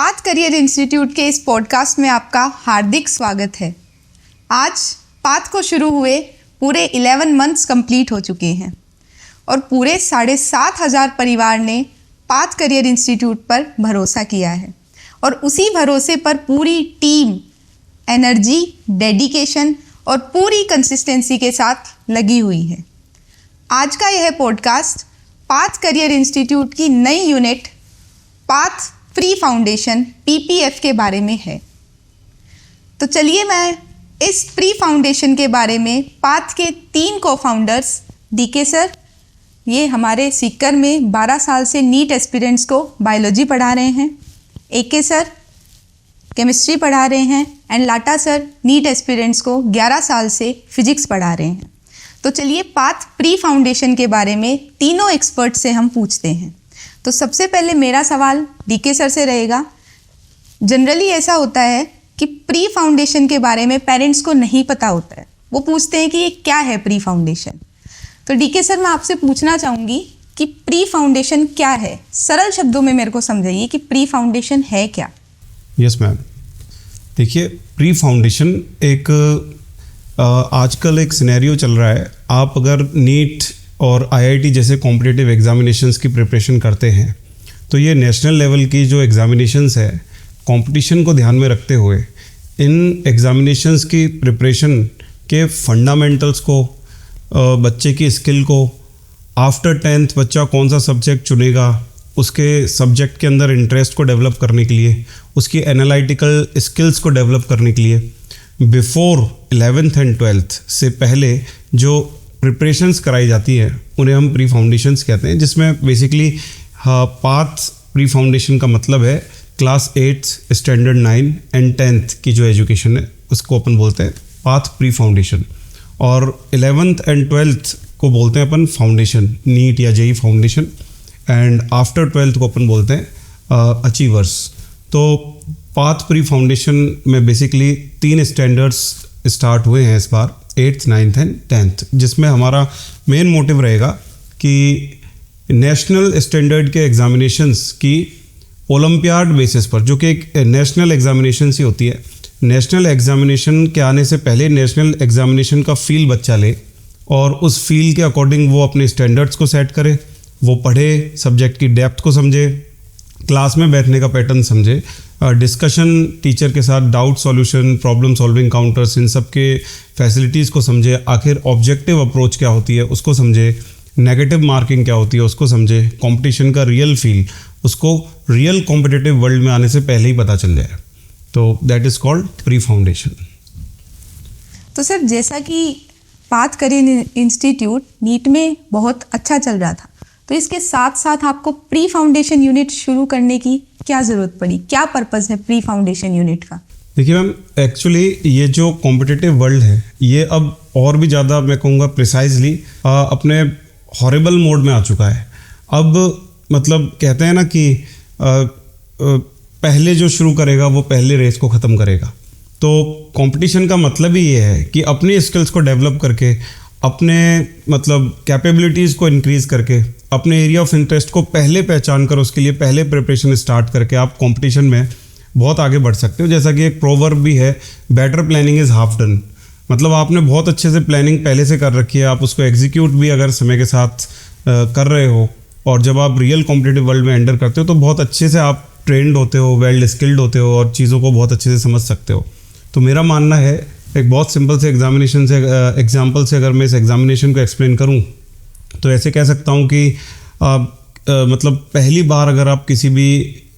Path career institute के इस podcast में आपका हार्दिक स्वागत है। आज पाथ को शुरू हुए पूरे 11 मंथ्स कंप्लीट हो चुके हैं और पूरे 7,500 परिवार ने पाथ करियर इंस्टीट्यूट पर भरोसा किया है और उसी भरोसे पर पूरी टीम एनर्जी, डेडिकेशन और पूरी कंसिस्टेंसी के साथ लगी हुई है। आज का यह पॉडकास्ट पाथ करियर इंस्टीट्यूट की नई unit path pre foundation PPF के बारे में है। तो चलिए मैं इस प्री फाउंडेशन के बारे में पाथ के 3 को-फाउंडर्स DK सर, ये हमारे सीकर में 12 साल से नीट एस्पिरेंट्स को बायोलॉजी पढ़ा रहे हैं, AK सर केमिस्ट्री पढ़ा रहे हैं and Lata sir NEET aspirants को 11 साल से फिजिक्स पढ़ा रहे हैं। तो चलिए पाथ प्री फाउंडेशन के बारे में तीनों एक्सपर्ट से हम पूछते हैं। तो सबसे पहले मेरा सवाल DK सर से रहेगा। जनरली ऐसा होता है कि प्री फाउंडेशन के बारे में पेरेंट्स को नहीं पता होता है, वो पूछते हैं कि ये क्या है प्री फाउंडेशन। तो DK सर, मैं आपसे पूछना चाहूँगी कि प्री फाउंडेशन क्या है, सरल शब्दों में मेरे को समझाइए कि प्री फाउंडेशन है क्या। यस मैम, देखिए प्री फाउंडेशन एक आजकल एक सिनेरियो चल रहा है। आप अगर नीट और IIT जैसे कॉम्पिटिटिव एग्जामिनेशंस की प्रिपरेशन करते हैं तो ये नेशनल लेवल की जो एग्जामिनेशंस है, कंपटीशन को ध्यान में रखते हुए इन एग्जामिनेशंस की प्रिपरेशन के फंडामेंटल्स को, बच्चे की स्किल को, आफ्टर 10th बच्चा कौन सा सब्जेक्ट चुनेगा, उसके सब्जेक्ट के अंदर इंटरेस्ट को डेवलप करने के लिए, उसकी एनालिटिकल स्किल्स को डेवलप करने के लिए बिफोर 11th एंड 12th से पहले जो प्रिपरेशंस कराई जाती है उन्हें हम प्री फाउंडेशंस कहते हैं, जिसमें बेसिकली पाथ प्री फाउंडेशन का मतलब है क्लास 8, स्टैंडर्ड 9 एंड 10th की जो एजुकेशन है उसको अपन बोलते हैं पाथ प्री फाउंडेशन, और 11th एंड 12th को बोलते हैं अपन फाउंडेशन, नीट या JEE foundation, and after 12th को अपन बोलते हैं अचीवर्स। तो पाथ प्री फाउंडेशन में बेसिकली 3 स्टैंडर्ड्स स्टार्ट हुए हैं इस बार, 8th, 9th एंड 10th, जिसमें हमारा मेन मोटिव रहेगा कि नेशनल स्टैंडर्ड के एग्जामिनेशंस की ओलंपियाड बेसिस पर, जो कि एक नेशनल एग्जामिनेशन ही होती है, नेशनल एग्जामिनेशन के आने से पहले नेशनल एग्जामिनेशन का फील बच्चा ले और उस फील के अकॉर्डिंग वो अपने स्टैंडर्ड्स को सेट करे, वो पढ़े, सब्जेक्ट की डेप्थ को समझे, क्लास में बैठने का पैटर्न समझे, डिस्कशन टीचर के साथ, doubt solution, problem solving counters, इन सब के फैसिलिटीज़ को समझे, आखिर ऑब्जेक्टिव अप्रोच क्या होती है उसको समझे, नेगेटिव मार्किंग क्या होती है उसको समझे, कंपटीशन का रियल फील उसको रियल कॉम्पिटिटिव वर्ल्ड में आने से पहले ही पता चल जाए। तो that is called pre foundation. तो सर, जैसा कि पाथ करियर इंस्टीट्यूट नीट में बहुत अच्छा चल रहा था, तो इसके साथ साथ आपको प्री फाउंडेशन यूनिट शुरू करने की क्या ज़रूरत पड़ी? क्या पर्पस है प्री फाउंडेशन यूनिट का? देखिए मैम, एक्चुअली ये जो कॉम्पिटिटिव वर्ल्ड है ये अब और भी ज़्यादा, मैं कहूँगा प्रिसाइजली, अपने हॉरिबल मोड में आ चुका है। अब मतलब कहते हैं ना कि पहले जो शुरू करेगा वो पहले रेस को ख़त्म करेगा। तो कंपटीशन का मतलब ही ये है कि अपनी स्किल्स को डेवलप करके, अपने मतलब कैपेबिलिटीज़ को इंक्रीज़ करके, अपने एरिया ऑफ इंटरेस्ट को पहले पहचान कर उसके लिए पहले प्रिपरेशन स्टार्ट करके आप कंपटीशन में बहुत आगे बढ़ सकते हो। जैसा कि एक प्रोवर्ब भी है, better planning is half done. मतलब आपने बहुत अच्छे से प्लानिंग पहले से कर रखी है, आप उसको एग्जीक्यूट भी अगर समय के साथ कर रहे हो, और जब आप रियल कॉम्पिटिटिव वर्ल्ड में एंटर करते हो तो बहुत अच्छे से आप ट्रेंड होते हो, वेल स्किल्ड होते हो और चीज़ों को बहुत अच्छे से समझ सकते हो। तो मेरा मानना है, एक बहुत सिंपल से एग्जामिनेशन से एग्जाम्पल से अगर मैं इस एग्जामिनेशन को एक्सप्लेन करूं तो ऐसे कह सकता हूं कि मतलब पहली बार अगर आप किसी भी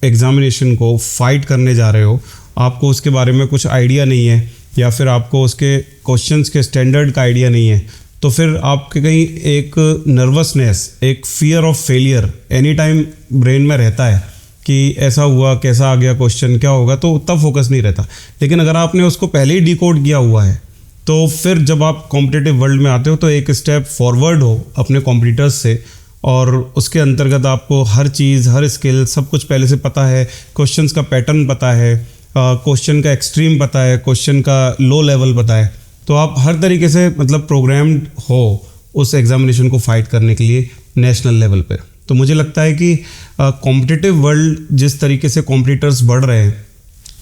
एग्जामिनेशन को फाइट करने जा रहे हो, आपको उसके बारे में कुछ आइडिया नहीं है या फिर आपको उसके क्वेश्चंस के स्टैंडर्ड का आइडिया नहीं है, तो फिर आपके कहीं एक नर्वसनेस, एक fear of failure any time brain में रहता है कि ऐसा हुआ, कैसा आ गया क्वेश्चन, क्या होगा, तो उतना फोकस नहीं रहता। लेकिन अगर आपने उसको पहले ही डिकोड किया हुआ है तो फिर जब आप कॉम्पिटिटिव वर्ल्ड में आते हो तो एक स्टेप फॉरवर्ड हो अपने कॉम्पिटिटर्स से, और उसके अंतर्गत आपको हर चीज़, हर स्किल, सब कुछ पहले से पता है, क्वेश्चंस का पैटर्न पता है, क्वेश्चन का एक्सट्रीम पता है, क्वेश्चन का लो लेवल पता है, तो आप हर तरीके से मतलब प्रोग्राम्ड हो उस एग्जामिनेशन को फाइट करने के लिए नेशनल लेवल पे। तो मुझे लगता है कि कॉम्पिटिटिव वर्ल्ड जिस तरीके से कॉम्पिटिटर्स बढ़ रहे हैं,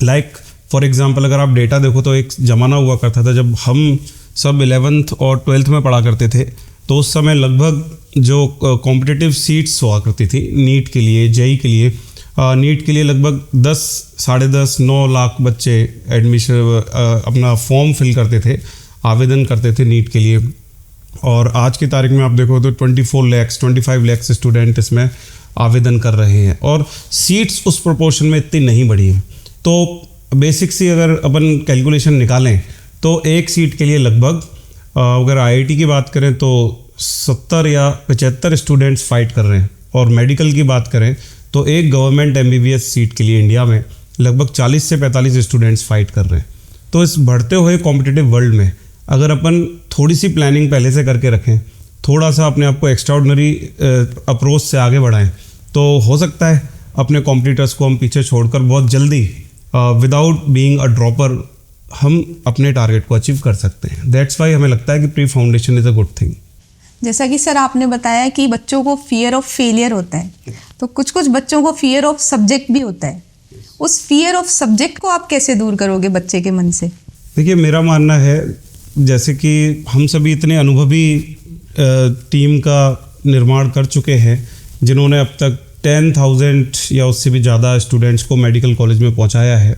लाइक फॉर एग्जांपल अगर आप डेटा देखो तो एक ज़माना हुआ करता था जब हम सब 11th और 12th में पढ़ा करते थे, तो उस समय लगभग जो कॉम्पिटिटिव सीट्स हुआ करती थी नीट के लिए, जेई के लिए, नीट के लिए लगभग 10, साढ़े 10, 9 लाख बच्चे एडमिशन अपना फॉर्म फिल करते थे, आवेदन करते थे नीट के लिए। और आज की तारीख में आप देखो तो 24 lakhs 25 lakhs स्टूडेंट इसमें आवेदन कर रहे हैं और सीट्स उस प्रोपोर्शन में इतनी नहीं बढ़ी हैं। तो बेसिक सी अगर अपन कैलकुलेशन निकालें तो एक सीट के लिए लगभग अगर आईआईटी की बात करें तो 70 या 75 स्टूडेंट्स फाइट कर रहे हैं, और मेडिकल की बात करें तो एक गवर्नमेंट एमबीबीएस सीट के लिए इंडिया में लगभग 40 से 45 स्टूडेंट्स फाइट कर रहे हैं। तो इस बढ़ते हुए कॉम्पिटिटिव वर्ल्ड में अगर अपन थोड़ी सी प्लानिंग पहले से करके रखें, थोड़ा सा अपने आप को एक्स्ट्राऑर्डिनरी अप्रोच से आगे बढ़ाएं, तो हो सकता है अपने कॉम्पिटिटर्स को हम पीछे छोड़कर बहुत जल्दी विदाउट बीइंग अ ड्रॉपर हम अपने टारगेट को अचीव कर सकते हैं। दैट्स वाई हमें लगता है कि pre foundation is a good thing. जैसा कि सर आपने बताया कि बच्चों को फियर ऑफ फेलियर होता है, तो कुछ कुछ बच्चों को फियर ऑफ सब्जेक्ट भी होता है। उस फियर ऑफ सब्जेक्ट को आप कैसे दूर करोगे बच्चे के मन से? देखिए, मेरा मानना है जैसे कि हम सभी इतने अनुभवी टीम का निर्माण कर चुके हैं जिन्होंने अब तक 10,000 या उससे भी ज़्यादा स्टूडेंट्स को मेडिकल कॉलेज में पहुंचाया है,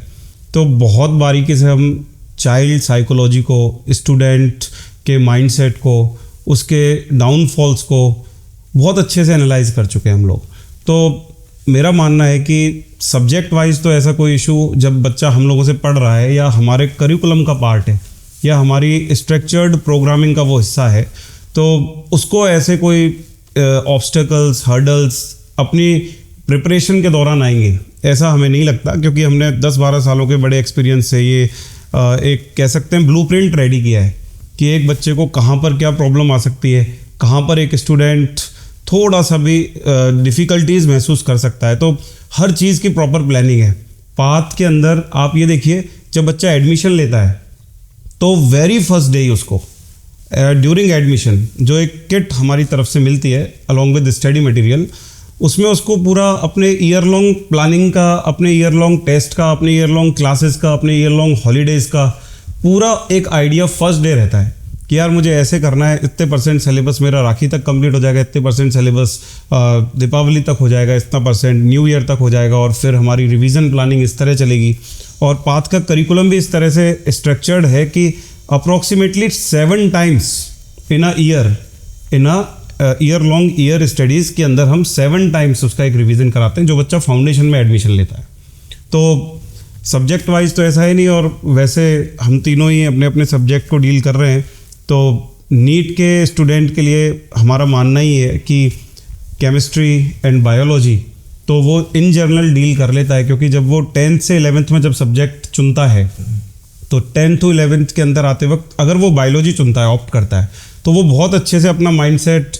तो बहुत बारीकी से हम चाइल्ड साइकोलॉजी को, स्टूडेंट के माइंडसेट को, उसके डाउनफॉल्स को बहुत अच्छे से एनालाइज कर चुके हैं हम लोग। तो मेरा मानना है कि सब्जेक्ट वाइज तो ऐसा कोई इशू, जब बच्चा हम लोगों से पढ़ रहा है या हमारे करिकुलम का पार्ट है या हमारी स्ट्रक्चर्ड प्रोग्रामिंग का वो हिस्सा है, तो उसको ऐसे कोई ऑब्स्टेकल्स, हर्डल्स अपनी प्रिपरेशन के दौरान आएंगे ऐसा हमें नहीं लगता, क्योंकि हमने 10-12 सालों के बड़े एक्सपीरियंस से ये एक कह सकते हैं ब्लूप्रिंट रेडी किया है कि एक बच्चे को कहाँ पर क्या प्रॉब्लम आ सकती है, कहाँ पर एक स्टूडेंट थोड़ा सा भी डिफ़िकल्टीज महसूस कर सकता है। तो हर चीज़ की प्रॉपर प्लानिंग है। पाथ के अंदर आप ये देखिए, जब बच्चा एडमिशन लेता है तो वेरी फर्स्ट डे ही उसको ड्यूरिंग एडमिशन जो एक किट हमारी तरफ से मिलती है अलॉन्ग विद स्टडी मटेरियल, उसमें उसको पूरा अपने ईयर लॉन्ग प्लानिंग का, अपने ईयर लॉन्ग टेस्ट का, अपने ईयर लॉन्ग क्लासेस का, अपने ईयर लॉन्ग हॉलीडेज़ का पूरा एक आइडिया फर्स्ट डे रहता है कि यार मुझे ऐसे करना है, इतने परसेंट सिलेबस मेरा राखी तक कंप्लीट हो जाएगा, इतने परसेंट सिलेबस दीपावली तक हो जाएगा, इतना परसेंट न्यू ईयर तक हो जाएगा, और फिर हमारी रिवीजन प्लानिंग इस तरह चलेगी। और पाथ का करिकुलम भी इस तरह से स्ट्रक्चर्ड है कि approximately 7 times in a year long year studies के अंदर हम 7 times उसका एक रिवीजन कराते हैं जो बच्चा फाउंडेशन में एडमिशन लेता है। तो सब्जेक्ट वाइज तो ऐसा ही नहीं, और वैसे हम तीनों ही अपने अपने सब्जेक्ट को डील कर रहे हैं। तो नीट के स्टूडेंट के लिए हमारा मानना ही है कि केमिस्ट्री एंड बायोलॉजी तो वो इन जनरल डील कर लेता है, क्योंकि जब वो 10th से 11th में जब सब्जेक्ट चुनता है तो 10th to 11th के अंदर आते वक्त अगर वो बायोलॉजी चुनता है, ऑप्ट करता है, तो वो बहुत अच्छे से अपना माइंडसेट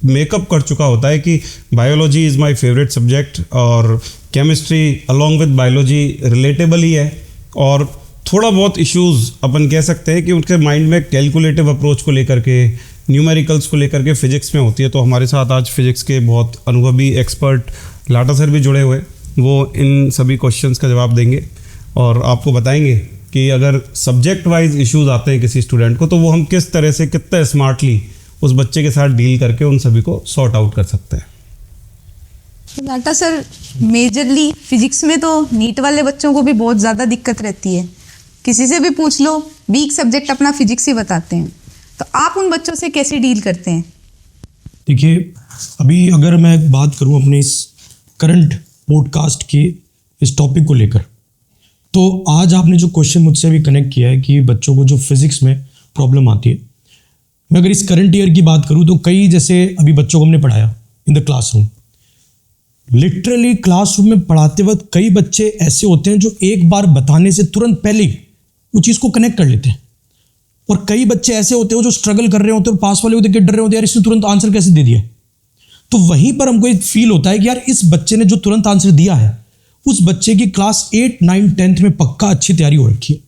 मेकअप कर चुका होता है कि biology is my favourite subject, और chemistry along with biology relatable ही है। और थोड़ा बहुत इश्यूज़ अपन कह सकते हैं कि उनके माइंड में कैलकुलेटिव अप्रोच को लेकर के, न्यूमेरिकल्स को लेकर के फिजिक्स में होती है। तो हमारे साथ आज फिजिक्स के बहुत अनुभवी एक्सपर्ट लाटा सर भी जुड़े हुए, वो इन सभी क्वेश्चंस का जवाब देंगे और आपको बताएंगे कि अगर सब्जेक्ट वाइज इश्यूज आते हैं किसी स्टूडेंट को, तो वो हम किस तरह से कितना स्मार्टली उस बच्चे के साथ डील करके उन सभी को सॉर्ट आउट कर सकते हैं। लाटा सर, मेजरली फिजिक्स में तो नीट वाले बच्चों को भी बहुत ज़्यादा दिक्कत रहती है। किसी से भी पूछ लो, वीक सब्जेक्ट अपना फिजिक्स ही बताते हैं। तो आप उन बच्चों से कैसे डील करते हैं? देखिए, अभी अगर मैं बात करूं अपने इस करंट पॉडकास्ट के इस टॉपिक को लेकर, तो आज आपने जो क्वेश्चन मुझसे भी कनेक्ट किया है कि बच्चों को जो फिजिक्स में प्रॉब्लम आती है, मैं अगर इस करंट ईयर की बात करूं तो कई, जैसे अभी बच्चों को हमने पढ़ाया in the classroom, literally classroom में पढ़ाते वक्त कई बच्चे ऐसे होते हैं जो एक बार बताने से तुरंत पहले वो चीज़ को कनेक्ट कर लेते हैं, और कई बच्चे ऐसे होते हैं जो स्ट्रगल कर रहे होते हैं और पास वाले को देख के डर रहे होते हैं, यार इसने तुरंत आंसर कैसे दे दिया। तो वहीं पर हमको एक फील होता है कि यार इस बच्चे ने जो तुरंत आंसर दिया है, उस बच्चे की क्लास 8, 9, 10th में पक्का अच्छी तैयारी हो रखी है,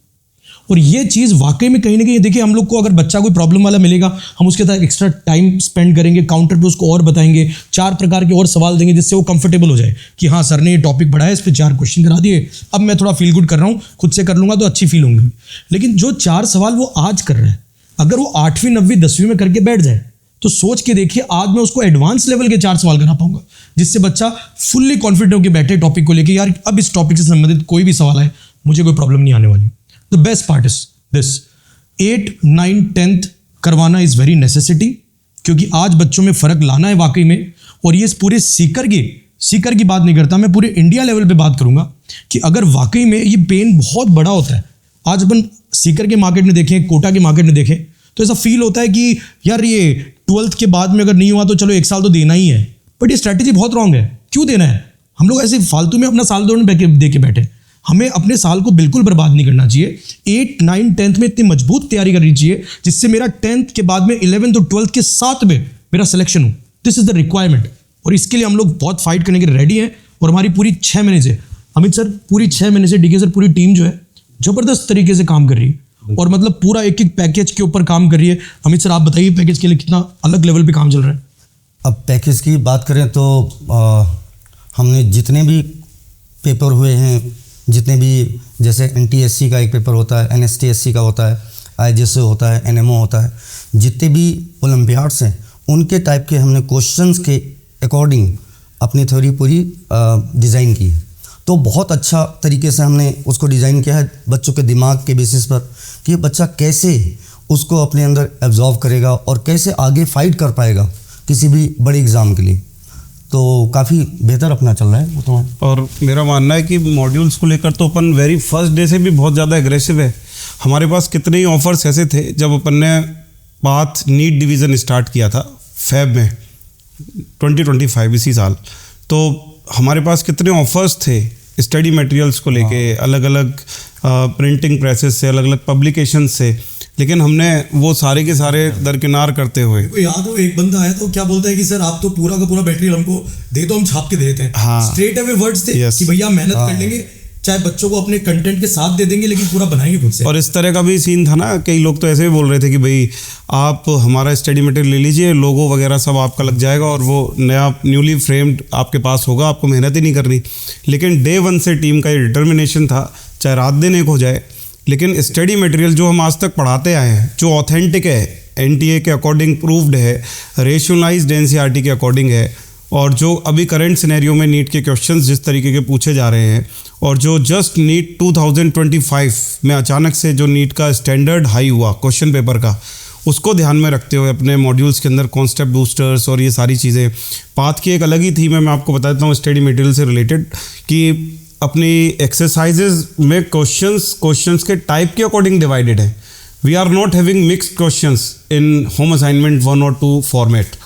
और ये चीज़ वाकई में कहीं ना कहीं देखिए, हम लोग को अगर बच्चा कोई प्रॉब्लम वाला मिलेगा, हम उसके साथ एक्स्ट्रा टाइम स्पेंड करेंगे, काउंटर पे उसको और बताएंगे, 4 प्रकार के और सवाल देंगे जिससे वो कंफर्टेबल हो जाए कि हाँ सर ने ये टॉपिक पढ़ाया, इस पर 4 क्वेश्चन करा दिए, अब मैं थोड़ा फील गुड कर रहा हूँ, खुद से कर लूँगा तो अच्छी फील होंगी। लेकिन जो 4 सवाल वो आज कर रहा है, अगर वो 8वीं 9वीं 10वीं में करके बैठ जाए तो सोच के देखिए आज मैं उसको एडवांस लेवल के 4 सवाल करा पाऊंगा, जिससे बच्चा फुल्ली कॉन्फिडेंट होकर बैठे टॉपिक को लेके, यार अब इस टॉपिक से संबंधित कोई भी सवाल है मुझे कोई प्रॉब्लम नहीं आने वाली। The best part is this, 8, 9, 10th करवाना इज वेरी नेसेसिटी, क्योंकि आज बच्चों में फर्क लाना है वाकई में। और ये पूरे सीकर की बात नहीं करता, मैं पूरे इंडिया लेवल पे बात करूंगा कि अगर वाकई में ये पेन बहुत बड़ा होता है। आज अपन सीकर के मार्केट में देखें, कोटा के मार्केट में देखें, तो ऐसा फील होता है कि यार ये 12th के बाद में अगर नहीं हुआ तो चलो 1 साल तो देना ही है, बट ये स्ट्रैटेजी बहुत रॉन्ग है। क्यों देना है? हम लोग ऐसे फालतू में अपना साल दे के बैठे, हमें अपने साल को बिल्कुल बर्बाद नहीं करना चाहिए। 8, 9, 10th में इतनी मजबूत तैयारी करनी चाहिए जिससे मेरा 10th के बाद में 11th और 12th के साथ में मेरा सिलेक्शन हो। दिस इज द रिक्वायरमेंट, और इसके लिए हम लोग बहुत फाइट करने के लिए रेडी हैं। और हमारी पूरी 6 महीने से, अमित सर पूरी 6 महीने से डीके सर पूरी टीम जो है जबरदस्त तरीके से काम कर रही है, और मतलब पूरा एक पैकेज के ऊपर काम कर रही है। अमित सर आप बताइए पैकेज के लिए कितना अलग लेवल पे काम चल रहा है? अब पैकेज की बात करें तो हमने जितने भी पेपर हुए हैं, जितने भी जैसे NTSC का एक पेपर होता है, NSTSC का होता है, IGSO होता है, NMO होता है, जितने भी ओलंपियाड्स हैं उनके टाइप के हमने क्वेश्चंस के अकॉर्डिंग अपनी थ्योरी पूरी डिज़ाइन की है। तो बहुत अच्छा तरीके से हमने उसको डिज़ाइन किया है बच्चों के दिमाग के बेसिस पर कि बच्चा कैसे उसको अपने अंदर एब्जॉर्व करेगा और कैसे आगे फाइट कर पाएगा किसी भी बड़े एग्ज़ाम के लिए। तो काफ़ी बेहतर अपना चल रहा है वो तो। और मेरा मानना है कि मॉड्यूल्स को लेकर तो अपन वेरी फर्स्ट डे से भी बहुत ज़्यादा एग्रेसिव है। हमारे पास कितने ही ऑफर्स ऐसे थे जब अपन ने पाथ नीट डिवीज़न स्टार्ट किया था फेब में 2025 इसी साल, तो हमारे पास कितने ऑफर्स थे स्टडी मटेरियल्स को लेके, अलग अलग प्रिंटिंग प्रेसेस से, अलग अलग पब्लिकेशन से, लेकिन हमने वो सारे के सारे दरकिनार करते हुए। याद हो एक बंदा आया तो क्या बोलता है कि सर आप तो पूरा का पूरा मटेरियल हमको दे दो, हम छाप के देते हैं। हाँ, स्ट्रेट अवे वर्ड्स थे कि भैया मेहनत कर लेंगे, चाहे बच्चों को अपने कंटेंट के साथ दे देंगे, लेकिन पूरा बनाएंगे खुद से। और इस तरह का भी सीन था ना, कई लोग तो ऐसे भी बोल रहे थे कि भाई आप हमारा स्टडी मटेरियल ले लीजिए, लोगो वगैरह सब आपका लग जाएगा और वो नया न्यूली फ्रेम्ड आपके पास होगा, आपको मेहनत ही नहीं करनी। लेकिन डे 1 से टीम का ये डिटर्मिनेशन था, चाहे रात दिन एक हो जाए, लेकिन स्टडी मटेरियल जो हम आज तक पढ़ाते आए हैं, जो ऑथेंटिक है, NTA के अकॉर्डिंग प्रूव्ड है, रेशनलाइज्ड NCERT के अकॉर्डिंग है, और जो अभी करंट सिनेरियो में नीट के क्वेश्चंस जिस तरीके के पूछे जा रहे हैं, और जो जस्ट नीट 2025 में अचानक से जो नीट का स्टैंडर्ड हाई हुआ क्वेश्चन पेपर का, उसको ध्यान में रखते हुए अपने मॉड्यूल्स के अंदर कॉन्सेप्ट बूस्टर्स और ये सारी चीज़ें, पाथ की एक अलग ही थीम है। मैं आपको बता देता हूँ स्टडी मटेरियल से रिलेटेड कि अपनी एक्सरसाइजेज में क्वेश्चंस के टाइप के अकॉर्डिंग डिवाइडेड है। We are not having mixed questions in home assignment 1 और 2 फॉर्मेट।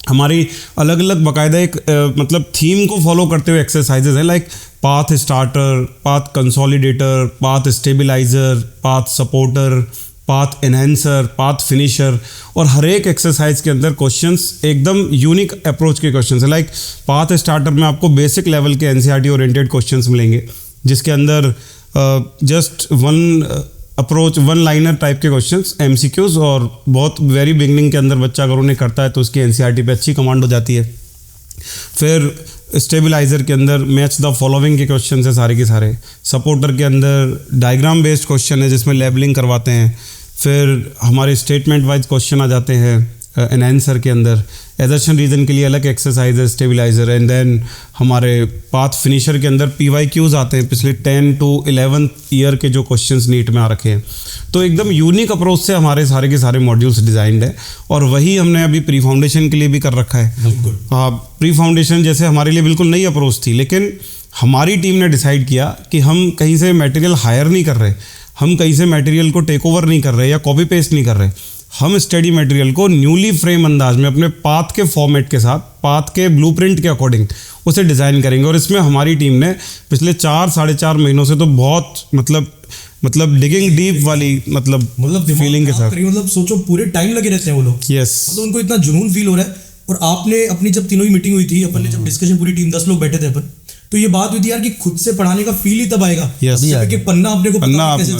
हमारी अलग अलग बाकायदा एक मतलब थीम को फॉलो करते हुए एक्सरसाइजेज है, like path starter, path consolidator, path stabiliser, path supporter, path enhancer, path finisher, और हर एक एक्सरसाइज के अंदर क्वेश्चंस एकदम यूनिक अप्रोच के क्वेश्चंस है। लाइक पाथ स्टार्टर में आपको बेसिक लेवल के NCERT ओरिएंटेड क्वेश्चंस मिलेंगे, जिसके अंदर जस्ट वन लाइनर टाइप के क्वेश्चंस, MCQs, और बहुत वेरी बिगनिंग के अंदर बच्चा अगर उन्हें करता है तो उसकी NCERT पे अच्छी कमांड हो जाती है। फिर स्टेबलाइजर के अंदर मैच द फॉलोइंग के क्वेश्चन है सारे के सारे। सपोर्टर के अंदर डायग्राम बेस्ड क्वेश्चन है जिसमें लेबलिंग करवाते हैं। फिर हमारे स्टेटमेंट वाइज क्वेश्चन आ जाते हैं एनहेंसर के अंदर। एजर्शन रीजन के लिए अलग एक्सरसाइज है स्टेबलाइजर। एंड देन हमारे पाथ फिनिशर के अंदर PYQs आते हैं पिछले 10 to 11 ईयर के जो क्वेश्चंस नीट में आ रखे हैं। तो एकदम यूनिक अप्रोच से हमारे सारे के सारे मॉड्यूल्स डिज़ाइंड है, और वही हमने अभी प्री फाउंडेशन के लिए भी कर रखा है। हाँ, प्री फाउंडेशन जैसे हमारे लिए बिल्कुल नई अप्रोच थी, लेकिन हमारी टीम ने डिसाइड किया कि हम कहीं से मटेरियल हायर नहीं कर रहे, हम कहीं से मटेरियल को टेक ओवर नहीं कर रहे या कॉपी पेस्ट नहीं कर रहे। हम स्टडी मटेरियल को न्यूली फ्रेम अंदाज में अपने पाथ के फॉर्मेट के साथ, पाथ के ब्लूप्रिंट के अकॉर्डिंग उसे डिज़ाइन करेंगे। और इसमें हमारी टीम ने पिछले 4-4.5 महीनों से तो बहुत मतलब डिगिंग डीप वाली मतलब फीलिंग के साथ, मतलब सोचो पूरे टाइम लगे रहते हैं वो लोग। यस, मतलब उनको इतना जुनून फील हो रहा है। और आपने अपनी जब तीनों ही मीटिंग हुई थी, अपन ने जब डिस्कशन पूरी टीम 10 लोग बैठे थे अपन, तो ये बात हुई थी यार कि खुद से पढ़ाने का फील ही तब आएगा जब एक पन्ना अपने को पता कैसे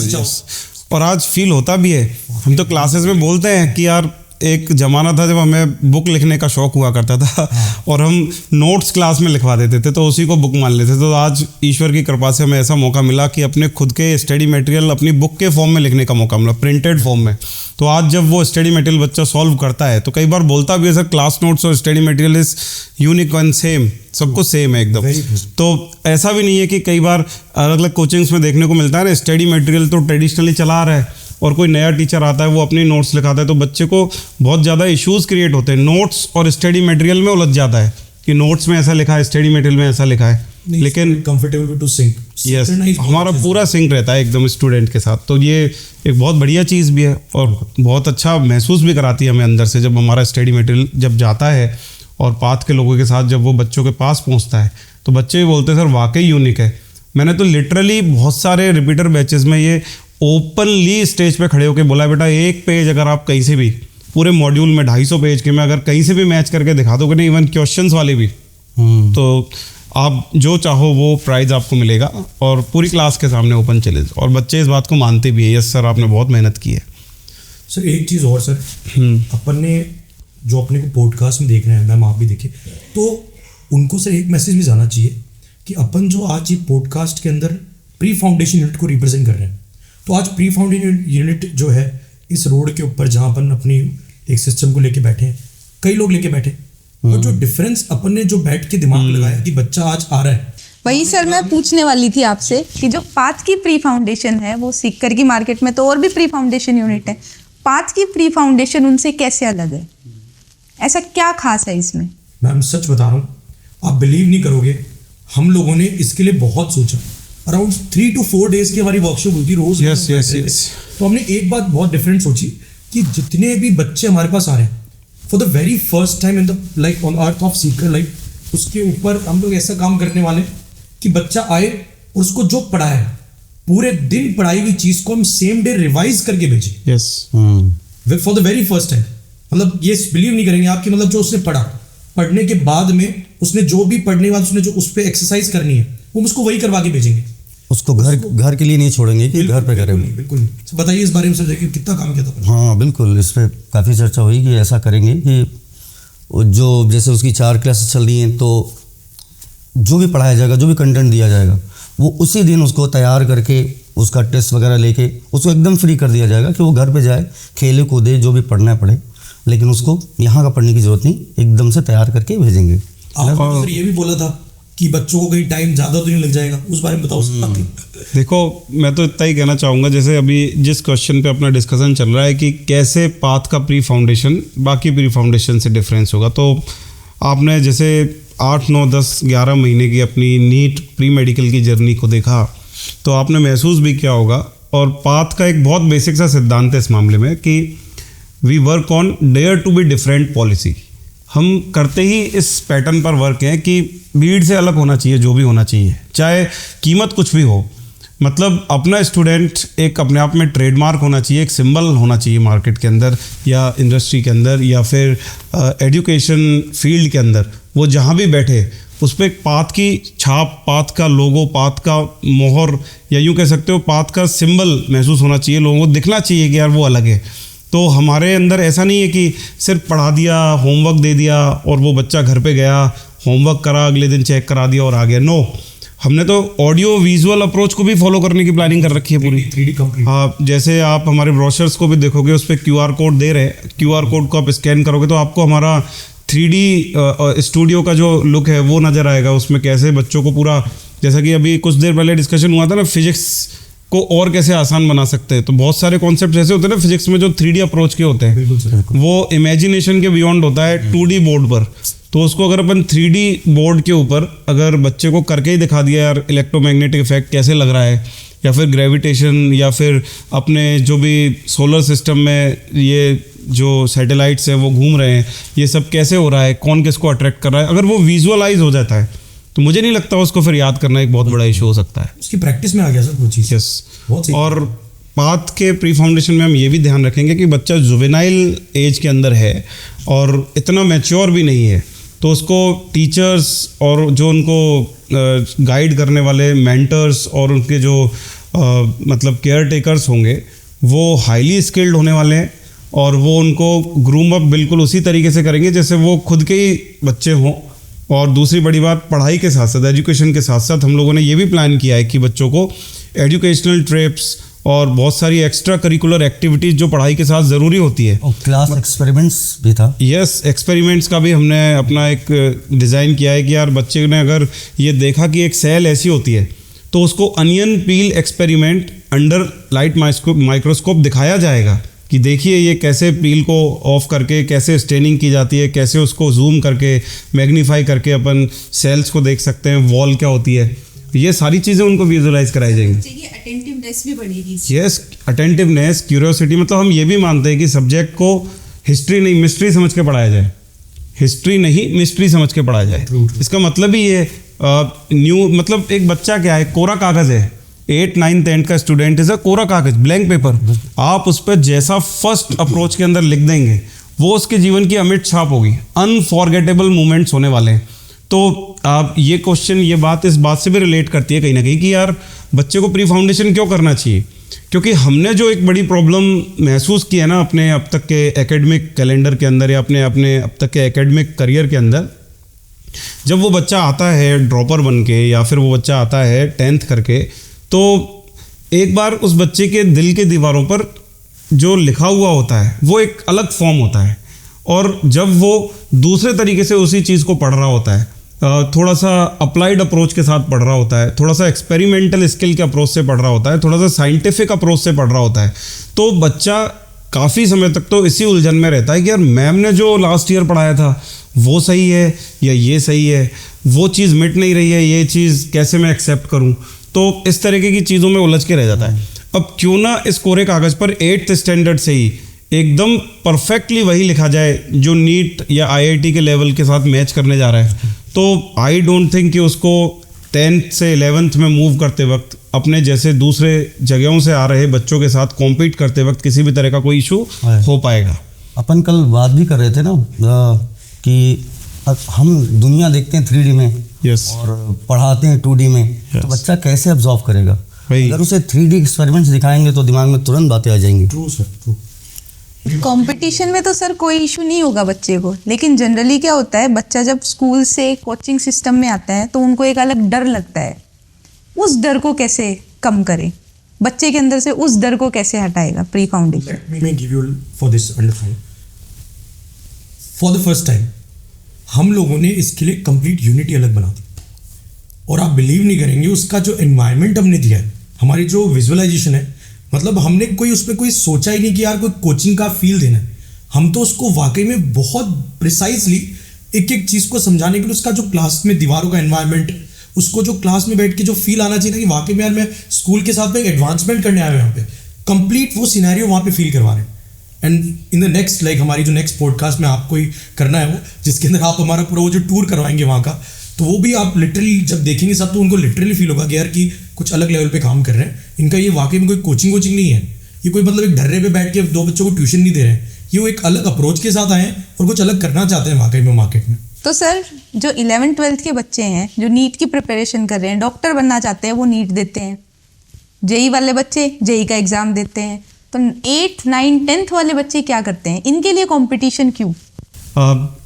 और आज फील होता भी है। हम तो क्लासेस में बोलते हैं कि यार एक ज़माना था जब हमें बुक लिखने का शौक़ हुआ करता था और हम नोट्स क्लास में लिखवा देते थे तो उसी को बुक मान लेते थे। तो आज ईश्वर की कृपा से हमें ऐसा मौका मिला कि अपने खुद के स्टडी मटेरियल अपनी बुक के फॉर्म में लिखने का मौका मिला, प्रिंटेड फॉर्म में। तो आज जब वो स्टडी मटेरियल बच्चा सॉल्व करता है तो कई बार बोलता भी है सर क्लास नोट्स और study material is unique and same, सब कुछ सेम है एकदम। तो ऐसा भी नहीं है कि कई बार अलग अलग कोचिंग्स में देखने को मिलता है ना, स्टडी मटेरियल तो ट्रेडिशनली चला रहा है और कोई नया टीचर आता है वो अपनी नोट्स लिखाता है तो बच्चे को बहुत ज़्यादा इश्यूज़ क्रिएट होते हैं। नोट्स और स्टडी मटेरियल में उलझ जाता है कि नोट्स में ऐसा लिखा है, स्टडी मटेरियल में ऐसा लिखा है, लेकिन कंफर्टेबल टू सिंक। यस, हमारा पूरा सिंक रहता है एकदम स्टूडेंट के साथ। तो ये एक बहुत बढ़िया चीज़ भी है और बहुत अच्छा महसूस भी कराती है हमें अंदर से जब हमारा स्टडी मटेरियल जब जाता है और पाथ के लोगों के साथ जब वो बच्चों के पास पहुँचता है तो बच्चे भी बोलते हैं सर वाकई यूनिक है। मैंने तो लिटरली बहुत सारे रिपीटर बैचेस में ये ओपनली स्टेज पे खड़े होकर बोला बेटा एक पेज अगर आप कहीं से भी पूरे मॉड्यूल में 250 पेज के में अगर कहीं से भी मैच करके दिखा दोगे ना, इवन क्वेश्चंस वाले भी, तो आप जो चाहो वो प्राइज़ आपको मिलेगा और पूरी क्लास के सामने ओपन चैलेंज। और बच्चे इस बात को मानते भी है, यस सर आपने बहुत मेहनत की है। सर एक चीज़ और सर, अपन ने जो अपने को पॉडकास्ट में देख रहे हैं, मैम आप भी देखे, तो उनको सर एक मैसेज भी जाना चाहिए कि अपन जो आज ये पॉडकास्ट के अंदर प्री फाउंडेशन यूनिट को रिप्रेजेंट कर रहे हैं, तो आज प्री फाउंडेशन यूनिट जो है इस रोड के ऊपर जहाँ अपन अपनी एक सिस्टम को लेके बैठे हैं, कई लोग लेके बैठे, और जो डिफरेंस अपन ने जो बैठ के दिमाग लगाया कि बच्चा आज आ रहा है, वही सर मैं पूछने वाली थी आपसे कि जो पाथ की प्री फाउंडेशन है वो सीकर की मार्केट में तो और भी प्री फाउंडेशन यूनिट है, पाथ की प्री फाउंडेशन उनसे कैसे अलग है, ऐसा क्या खास है इसमें? मैम सच बता रहा हूँ, आप बिलीव नहीं करोगे, हम लोगों ने इसके लिए बहुत सोचा। अराउंड 3 to 4 डेज की हमारी वर्कशॉप हुई थी रोज। यस। तो हमने एक बात बहुत डिफरेंट सोची कि जितने भी बच्चे हमारे पास आ रहे हैं for the very first time in the like on earth of Sikar like, उसके ऊपर हम लोग ऐसा काम करने वाले कि बच्चा आए और उसको जो पढ़ा है पूरे दिन पढ़ाई हुई चीज को हम सेम डे रिवाइज करके भेजें। Yes, for the very first time. मतलब ये बिलीव नहीं करेंगे आपकी, मतलब जो उसने पढ़ा, पढ़ने के बाद में उसने जो भी पढ़ने के बाद उसने जो उस पर एक्सरसाइज करनी है वो उसको वही करवा के भेजेंगे। उसको घर के लिए नहीं छोड़ेंगे कि घर पे करें। बिल्कुल नहीं। बताइए इस बारे में सर, कितना काम किया था? हाँ बिल्कुल, इस पर काफ़ी चर्चा हुई कि ऐसा करेंगे कि जो जैसे उसकी 4 क्लासेस चल रही हैं तो जो भी पढ़ाया जाएगा, जो भी कंटेंट दिया जाएगा वो उसी दिन उसको तैयार करके उसका टेस्ट वगैरह लेके उसको एकदम फ्री कर दिया जाएगा कि वो घर पे जाए, खेले कूदे, जो भी पढ़ना है पढ़े, लेकिन उसको यहाँ का पढ़ने की ज़रूरत नहीं, एकदम से तैयार करके भेजेंगे। आपने सर ये भी बोला था कि बच्चों को कहीं टाइम ज़्यादा तो नहीं लग जाएगा, उस बारे में बताओ। देखो मैं तो इतना ही कहना चाहूँगा, जैसे अभी जिस क्वेश्चन पे अपना डिस्कशन चल रहा है कि कैसे पाथ का प्री फाउंडेशन बाकी प्री फाउंडेशन से डिफरेंस होगा, तो आपने जैसे 8, 9, 10, 11 महीने की अपनी नीट प्री मेडिकल की जर्नी को देखा तो आपने महसूस भी किया होगा। और पाथ का एक बहुत बेसिक सा सिद्धांत है इस मामले में कि we work on dare to be different policy. हम करते ही इस पैटर्न पर वर्क है कि भीड़ से अलग होना चाहिए, जो भी होना चाहिए, चाहे कीमत कुछ भी हो। मतलब अपना स्टूडेंट एक अपने आप में ट्रेडमार्क होना चाहिए, एक सिंबल होना चाहिए मार्केट के अंदर या इंडस्ट्री के अंदर या फिर एजुकेशन फील्ड के अंदर। वो जहाँ भी बैठे उस पर एक पाथ की छाप, पाथ का लोगो, पाथ का मोहर या यूँ कह सकते हो पाथ का सिंबल महसूस होना चाहिए, लोगों को दिखना चाहिए कि यार वो अलग है। तो हमारे अंदर ऐसा नहीं है कि सिर्फ पढ़ा दिया, होमवर्क दे दिया और वो बच्चा घर पे गया, होमवर्क करा, अगले दिन चेक करा दिया और आ गया। नो, हमने तो ऑडियो विजुअल अप्रोच को भी फॉलो करने की प्लानिंग कर रखी है पूरी। 3D complete. हाँ, जैसे आप हमारे ब्रोशर्स को भी देखोगे उस पर QR कोड दे रहे हैं, QR कोड को आप स्कैन करोगे तो आपको हमारा 3D स्टूडियो का जो लुक है वो नज़र आएगा। उसमें कैसे बच्चों को पूरा, जैसा कि अभी कुछ देर पहले डिस्कशन हुआ था ना, फिजिक्स को और कैसे आसान बना सकते हैं, तो बहुत सारे कॉन्सेप्ट ऐसे होते हैं ना फिजिक्स में जो 3D अप्रोच के होते हैं, वो इमेजिनेशन के बियॉन्ड होता है 2D बोर्ड पर। तो उसको अगर अपन 3D बोर्ड के ऊपर अगर बच्चे को करके ही दिखा दिया यार इलेक्ट्रोमैग्नेटिक इफेक्ट कैसे लग रहा है, या फिर ग्रेविटेशन, या फिर अपने जो भी सोलर सिस्टम में ये जो सैटेलाइट्स हैं वो घूम रहे हैं, ये सब कैसे हो रहा है, कौन किसको अट्रैक्ट कर रहा है, अगर वो विजुअलाइज हो जाता है तो मुझे नहीं लगता उसको फिर याद करना एक बहुत बड़ा इशू हो सकता है। उसकी प्रैक्टिस में आ गया सर वो चीज़। यस, और पाथ के प्री फाउंडेशन में हम ये भी ध्यान रखेंगे कि बच्चा जुवेनाइल एज के अंदर है और इतना मैच्योर भी नहीं है, तो उसको टीचर्स और जो उनको गाइड करने वाले मेंटर्स और उनके जो मतलब केयर टेकर्स होंगे वो हाईली स्किल्ड होने वाले हैं और वो उनको ग्रूम अप बिल्कुल उसी तरीके से करेंगे जैसे वो खुद के ही बच्चे हों। और दूसरी बड़ी बात, पढ़ाई के साथ साथ, एजुकेशन के साथ साथ हम लोगों ने ये भी प्लान किया है कि बच्चों को एजुकेशनल ट्रिप्स और बहुत सारी एक्स्ट्रा करिकुलर एक्टिविटीज़ जो पढ़ाई के साथ ज़रूरी होती है। और क्लास एक्सपेरिमेंट्स भी था। यस, एक्सपेरिमेंट्स का भी हमने अपना एक डिज़ाइन किया है कि यार बच्चे ने अगर ये देखा कि एक सेल ऐसी होती है तो उसको अनियन पील एक्सपेरिमेंट अंडर लाइट माइक्रोस्कोप दिखाया जाएगा कि देखिए ये कैसे पील को ऑफ करके कैसे स्टेनिंग की जाती है, कैसे उसको जूम करके मैग्नीफाई करके अपन सेल्स को देख सकते हैं, वॉल क्या होती है, ये सारी चीज़ें उनको विजुलाइज कराई जाएंगी। अटेंटिवनेस भी बढ़ेगी। यस, अटेंटिवनेस, क्यूरियोसिटी, मतलब हम ये भी मानते हैं कि सब्जेक्ट को हिस्ट्री नहीं मिस्ट्री समझ के पढ़ाया जाए, हिस्ट्री नहीं मिस्ट्री समझ के पढ़ाया जाए। इसका मतलब ही ये न्यू मतलब एक बच्चा क्या है, कोरा कागज़ है। 8, 9, 10 का स्टूडेंट इज़ अ कोरा कागज़, ब्लैंक पेपर। आप उस पर जैसा फर्स्ट अप्रोच के अंदर लिख देंगे वो उसके जीवन की अमिट छाप होगी, अनफॉरगेटेबल मोमेंट्स होने वाले हैं। तो आप ये क्वेश्चन, ये बात इस बात से भी रिलेट करती है कहीं ना कहीं कि यार बच्चे को प्री फाउंडेशन क्यों करना चाहिए, क्योंकि हमने जो एक बड़ी प्रॉब्लम महसूस की है ना अपने अब तक के एकेडमिक कैलेंडर के अंदर या अपने अब तक के एकेडमिक करियर के अंदर, जब वो बच्चा आता है ड्रॉपर बन के या फिर वो बच्चा आता है 10th करके, तो एक बार उस बच्चे के दिल के दीवारों पर जो लिखा हुआ होता है वो एक अलग फॉर्म होता है। और जब वो दूसरे तरीके से उसी चीज़ को पढ़ रहा होता है, थोड़ा सा अप्लाइड अप्रोच के साथ पढ़ रहा होता है, थोड़ा सा एक्सपेरिमेंटल स्किल के अप्रोच से पढ़ रहा होता है, थोड़ा सा साइंटिफिक अप्रोच से पढ़ रहा होता है, तो बच्चा काफ़ी समय तक तो इसी उलझन में रहता है कि यार मैम ने जो लास्ट ईयर पढ़ाया था वो सही है या ये सही है, वो चीज़ मिट नहीं रही है, ये चीज़ कैसे मैं एक्सेप्ट करूं। तो इस तरीके की चीज़ों में उलझ के रह जाता है। अब क्यों ना इस कोरे कागज़ पर 8th स्टैंडर्ड से ही एकदम परफेक्टली वही लिखा जाए जो नीट या IIT के लेवल के साथ मैच करने जा रहा है। तो आई डोंट थिंक कि उसको 10th से 11th में मूव करते वक्त अपने जैसे दूसरे जगहों से आ रहे बच्चों के साथ कॉम्पीट करते वक्त किसी भी तरह का कोई इशू हो पाएगा। अपन कल बात भी कर रहे थे ना कि हम दुनिया देखते हैं 3D में Yes. और पढ़ाते हैं 2D में। Yes. तो बच्चा कैसे ऑब्जॉर्व करेगा? वही। अगर उसे 3D एक्सपेरिमेंट्स दिखाएंगे तो दिमाग में तुरंत बातें आ जाएंगी। True sir, true. कंपटीशन में तो सर कोई इशू नहीं होगा बच्चे को, लेकिन जनरली क्या होता है, बच्चा जब स्कूल से कोचिंग सिस्टम में आता है तो उनको एक अलग डर लगता है। उस डर को कैसे कम करें, बच्चे के अंदर से उस डर को कैसे हटाएगा pre foundation? Let me give you for this understanding. For the first time, हम लोगों ने इसके लिए कंप्लीट यूनिटी अलग बना दी, और आप बिलीव नहीं करेंगे उसका जो एनवायरनमेंट हमने दिया है, हमारी जो विजुअलाइजेशन है, मतलब हमने कोई उसमें कोई सोचा ही नहीं कि यार कोई कोचिंग का फील देना है। हम तो उसको वाकई में बहुत प्रिसाइजली एक एक चीज़ को समझाने के लिए उसका जो क्लास में दीवारों का एनवायरनमेंट, उसको जो क्लास में बैठ के जो फील आना चाहिए ना कि वाकई में यार मैं स्कूल के साथ में एक एडवांसमेंट करने आया हूँ यहाँ पे, कंप्लीट वो सिनेरियो वहाँ पे फील करवा रहे हैं। एंड इन द नेक्स्ट हमारी जो नेक्स्ट पॉडकास्ट में आपको ही करना है वो, जिसके अंदर आप हमारा पूरा वो जो टूर करवाएंगे वहाँ का, तो वो भी आप लिटरली जब देखेंगे सब तो उनको लिटरली फील होगा कि यार कि कुछ अलग लेवल पे काम कर रहे हैं। इनका ये वाकई में कोई कोचिंग नहीं है, ये कोई मतलब एक ढर्रे पे बैठ के 2 बच्चों को ट्यूशन नहीं दे रहे हैं, ये वो एक अलग अप्रोच के साथ आए हैं और कुछ अलग करना चाहते हैं वाकई में मार्केट में। तो सर जो 11th 12th के बच्चे हैं जो नीट की प्रिपरेशन कर रहे हैं, डॉक्टर बनना चाहते हैं, वो नीट देते हैं, जेई वाले बच्चे जेई का एग्ज़ाम देते हैं, तो 8th 9th 10th वाले बच्चे क्या करते हैं? इनके लिए कंपटीशन क्यों?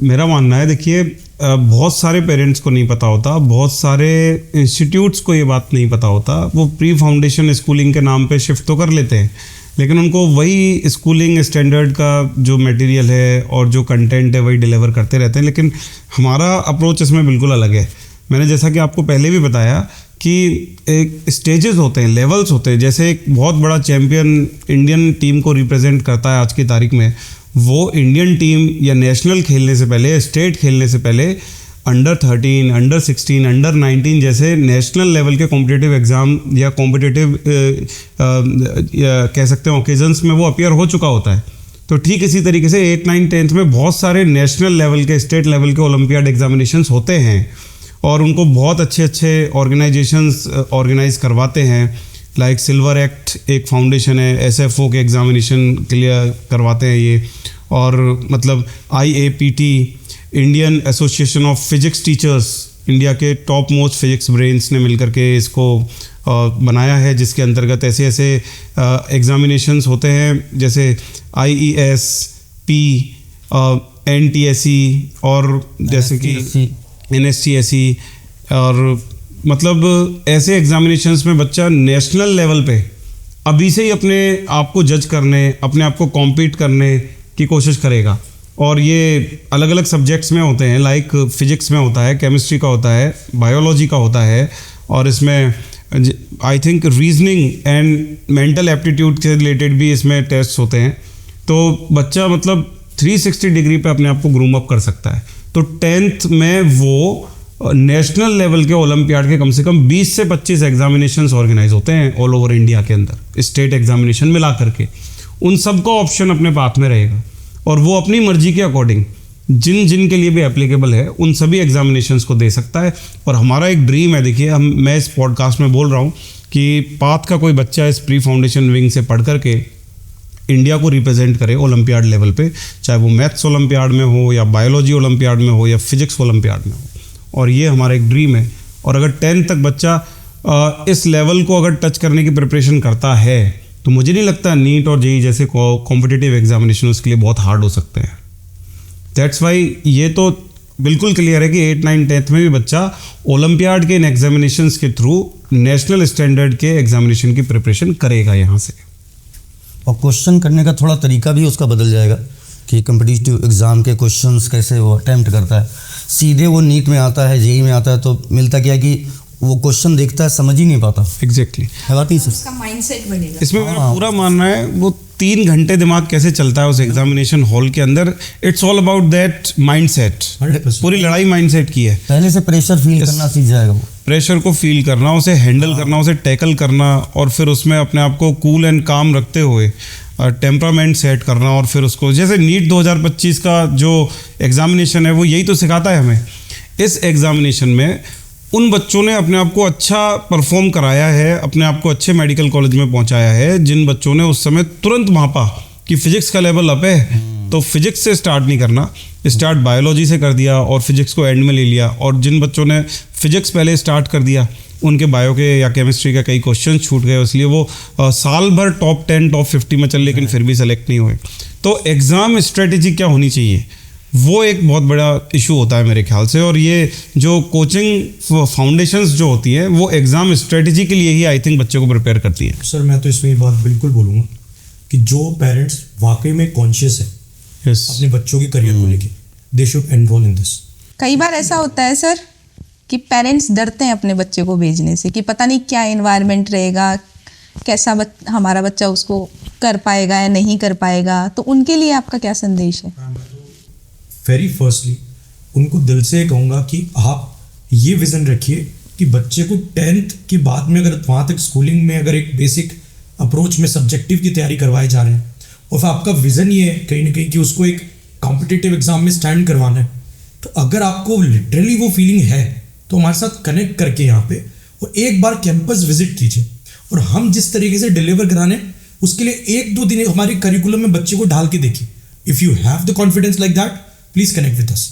मेरा मानना है, देखिए बहुत सारे पेरेंट्स को नहीं पता होता, बहुत सारे इंस्टीट्यूट्स को ये बात नहीं पता होता, वो प्री फाउंडेशन स्कूलिंग के नाम पे शिफ्ट तो कर लेते हैं, लेकिन उनको वही स्कूलिंग स्टैंडर्ड का जो मटेरियल है और जो कंटेंट है वही डिलीवर करते रहते हैं। लेकिन हमारा अप्रोच इसमें बिल्कुल अलग है। मैंने जैसा कि आपको पहले भी बताया कि एक स्टेजेस होते हैं, लेवल्स होते हैं। जैसे एक बहुत बड़ा चैम्पियन इंडियन टीम को रिप्रेजेंट करता है आज की तारीख में, वो इंडियन टीम या नेशनल खेलने से पहले, स्टेट खेलने से पहले अंडर 13, अंडर 16, अंडर 19 जैसे नेशनल लेवल के कॉम्पिटिटिव एग्ज़ाम या कॉम्पिटिटिव कह सकते हैं ओकेजन्स में वो अपीयर हो चुका होता है। तो ठीक इसी तरीके से 8, 9, 10th में बहुत सारे नेशनल लेवल के, स्टेट लेवल के ओलंपियाड एग्जामिनेशंस होते हैं और उनको बहुत अच्छे ऑर्गेनाइजेशंस ऑर्गेनाइज करवाते हैं। लाइक सिल्वर एक्ट एक फाउंडेशन है, SFO के एग्जामिनेशन क्लियर करवाते हैं ये, और मतलब IAPT Indian association of physics teachers, India के टॉप मोस्ट फिजिक्स ब्रेन्स ने मिलकर के इसको बनाया है, जिसके अंतर्गत ऐसे ऐसे एग्ज़ामिनेशंस होते हैं जैसे IES, P, NTSE और जैसे कि NSTSE, और मतलब ऐसे एग्ज़ामिनेशंस में बच्चा नेशनल लेवल पे अभी से ही अपने आप को जज करने, अपने आप को कॉम्पीट करने की कोशिश करेगा। और ये अलग अलग सब्जेक्ट्स में होते हैं, लाइक फिजिक्स में होता है, केमिस्ट्री का होता है, बायोलॉजी का होता है, और इसमें I think reasoning and mental aptitude से रिलेटेड भी इसमें टेस्ट होते हैं। तो बच्चा मतलब 360 डिग्री पे अपने आप को ग्रूम अप कर सकता है। तो 10th में वो नेशनल लेवल के ओलंपियाड के कम से कम 20 से 25 एग्जामिनेशंस ऑर्गेनाइज होते हैं ऑल ओवर इंडिया के अंदर, स्टेट एग्जामिनेशन मिला करके। उन सबका ऑप्शन अपने पास में रहेगा और वो अपनी मर्जी के अकॉर्डिंग जिन जिन के लिए भी एप्लीकेबल है उन सभी एग्जामिनेशंस को दे सकता है। और हमारा एक ड्रीम है, देखिए मैं इस पॉडकास्ट में बोल रहा हूँ कि पाथ का कोई बच्चा इस प्री फाउंडेशन विंग से पढ़ करके इंडिया को रिप्रेजेंट करे ओलंपियाड लेवल पे, चाहे वो मैथ्स ओलंपियाड में हो या बायोलॉजी ओलंपियाड में हो या फिजिक्स ओलंपियाड में हो। और ये हमारा एक ड्रीम है। और अगर 10th तक बच्चा इस लेवल को अगर टच करने की प्रिपरेशन करता है तो मुझे नहीं लगता नीट और जेई जैसे कॉम्पिटिटिव एग्जामिनेशन उसके लिए बहुत हार्ड हो सकते हैं। दैट्स वाई ये तो बिल्कुल क्लियर है कि 8, 9, 10th में भी बच्चा ओलंपियाड के इन एग्जामिनेशंस के थ्रू नेशनल स्टैंडर्ड के एग्जामिनेशन की प्रिपरेशन करेगा यहाँ से। और क्वेश्चन करने का थोड़ा तरीका भी उसका बदल जाएगा कि कम्पिटिटिव एग्ज़ाम के क्वेश्चंस कैसे वो अटैम्प्ट करता है। सीधे वो नीट में आता है, जेई में आता है, तो मिलता क्या कि वो क्वेश्चन देखता है, समझ ही नहीं पाता। एग्जैक्टली है बात नहीं सर? उसका माइंडसेट बनेगा। इसमें मेरा पूरा मानना है वो 3 घंटे दिमाग कैसे चलता है उस एग्जामिनेशन हॉल के अंदर, it's all about that mindset. 100%। पूरी लड़ाई माइंडसेट की है। पहले से प्रेशर फील करना सीख जाएगा वो। प्रेशर को फील करना, उसे हैंडल करना, उसे टैकल करना, और फिर उसमें अपने आप को कूल एंड काम रखते हुए टेम्परामेंट सेट करना। और फिर उसको जैसे नीट 2025 का जो एग्जामिनेशन है वो यही तो सिखाता है हमें। इस एग्जामिनेशन में उन बच्चों ने अपने आप को अच्छा परफॉर्म कराया है, अपने आप को अच्छे मेडिकल कॉलेज में पहुंचाया है, जिन बच्चों ने उस समय तुरंत मापा कि फिजिक्स का लेवल अप है, तो फिजिक्स से स्टार्ट नहीं करना, स्टार्ट बायोलॉजी से कर दिया और फिजिक्स को एंड में ले लिया। और जिन बच्चों ने फिजिक्स पहले स्टार्ट कर दिया उनके बायो के या केमिस्ट्री के कई क्वेश्चन छूट गए, इसलिए वो साल भर टॉप 10, टॉप 50 में चल लेकिन फिर भी सेलेक्ट नहीं हुए। तो एग्ज़ाम स्ट्रेटेजी क्या होनी चाहिए वो एक बहुत बड़ा इशू होता है मेरे ख्याल से। और ये जो कोचिंग फाउंडेशंस जो होती हैं वो एग्ज़ाम स्ट्रेटेजी के लिए ही आई थिंक बच्चे को प्रिपेयर करती है। सर मैं तो इसमें ये बात बिल्कुल बोलूँगा कि जो पेरेंट्स वाकई में कॉन्शियस है अपने बच्चों के करियर को लेके, they should enrol in this. कई बार ऐसा होता है सर कि पेरेंट्स डरते हैं अपने बच्चे को भेजने से कि पता नहीं क्या एनवायरनमेंट रहेगा, कैसा हमारा बच्चा उसको कर पाएगा या नहीं कर पाएगा। तो उनके लिए आपका क्या संदेश है? वेरी फर्स्टली उनको दिल से कहूँगा कि आप ये विज़न रखिए कि बच्चे को 10th के बाद में अगर वहाँ तक स्कूलिंग में अगर एक बेसिक अप्रोच में सब्जेक्टिव की तैयारी करवाए जा रहे हैं और फिर आपका विज़न ये है कहीं ना कहीं कि उसको एक कॉम्पिटिटिव एग्जाम में स्टैंड करवाना है, तो अगर आपको लिटरली वो फीलिंग है तो हमारे साथ कनेक्ट करके यहाँ पे और एक बार कैंपस विजिट कीजिए। और हम जिस तरीके से डिलीवर कराने उसके लिए 1-2 दिन हमारे करिकुलम में बच्चे को ढाल के देखिए। If you have the confidence like that, please connect with us.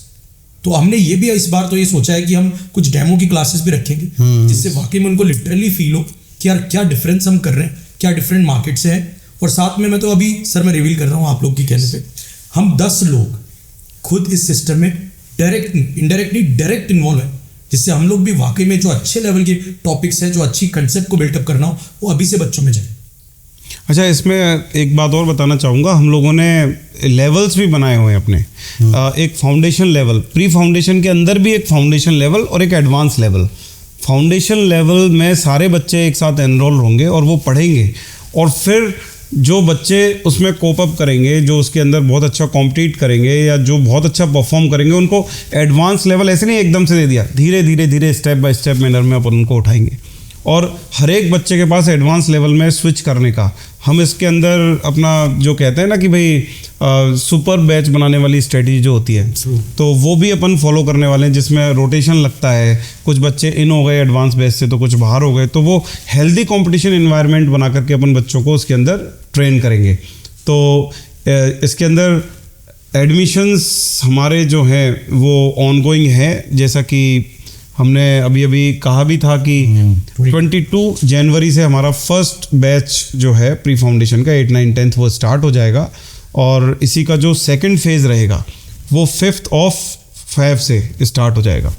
तो हमने ये भी इस बार तो ये सोचा है कि हम कुछ डेमो की क्लासेस भी रखेंगे जिससे वाकई में उनको लिटरली फील हो कि यार क्या डिफरेंस हम कर रहे हैं, क्या डिफरेंट मार्केट से है। और साथ में मैं तो अभी सर मैं रिवील कर रहा हूँ आप लोग की कहने पे, हम 10 लोग खुद इस सिस्टम में इनडायरेक्टली डायरेक्ट इन्वॉल्व है, जिससे हम लोग भी वाकई में जो अच्छे लेवल के टॉपिक्स हैं, जो अच्छी कंसेप्ट को बिल्टअप करना हो, वो अभी से बच्चों में जाए। अच्छा, इसमें एक बात और बताना चाहूँगा, हम लोगों ने लेवल्स भी बनाए हुए हैं अपने। एक फाउंडेशन लेवल, प्री फाउंडेशन के अंदर भी एक फाउंडेशन लेवल और एक एडवांस लेवल। फाउंडेशन लेवल में सारे बच्चे एक साथ एनरोल होंगे और वो पढ़ेंगे, और फिर जो बच्चे उसमें कोप अप करेंगे, जो उसके अंदर बहुत अच्छा कॉम्पीट करेंगे या जो बहुत अच्छा परफॉर्म करेंगे, उनको एडवांस लेवल ऐसे नहीं एकदम से दे दिया, धीरे धीरे धीरे स्टेप बाय स्टेप मैनर में अपन उनको उठाएंगे। और हर एक बच्चे के पास एडवांस लेवल में स्विच करने का हम इसके अंदर अपना जो कहते हैं ना कि भाई सुपर बैच बनाने वाली स्ट्रेटजी जो होती है, तो वो भी अपन फॉलो करने वाले हैं, जिसमें रोटेशन लगता है। कुछ बच्चे इन हो गए एडवांस बैच से तो कुछ बाहर हो गए, तो वो हेल्दी कंपटीशन एनवायरनमेंट बना करके अपन बच्चों को उसके अंदर ट्रेन करेंगे। तो इसके अंदर एडमिशन्स हमारे जो हैं वो ऑनगोइंग है, जैसा कि हमने अभी अभी कहा भी था कि 22 जनवरी से हमारा फर्स्ट बैच जो है प्री फाउंडेशन का 8, 9, 10 वो स्टार्ट हो जाएगा, और इसी का जो सेकंड फेज़ रहेगा वो 5th ऑफ Feb से स्टार्ट हो जाएगा।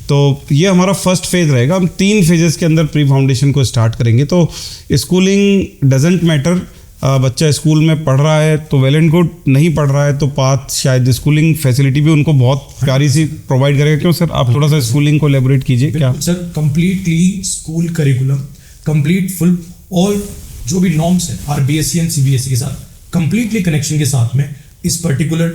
तो ये हमारा फर्स्ट फेज़ रहेगा। हम 3 फेजेस के अंदर प्री फाउंडेशन को स्टार्ट करेंगे। तो स्कूलिंग डजेंट मैटर, बच्चा स्कूल में पढ़ रहा है तो वेल एंड गुड, नहीं पढ़ रहा है तो पाथ शायद स्कूलिंग फैसिलिटी भी उनको बहुत प्यारी सी प्रोवाइड करेगा। क्यों सर, आप थोड़ा सा स्कूलिंग को एलेबोरेट कीजिए। क्या sir, completely school curriculum, complete full all जो भी नॉर्म्स है RBSE एंड CBSE के साथ कंप्लीटली कनेक्शन के साथ में इस पर्टिकुलर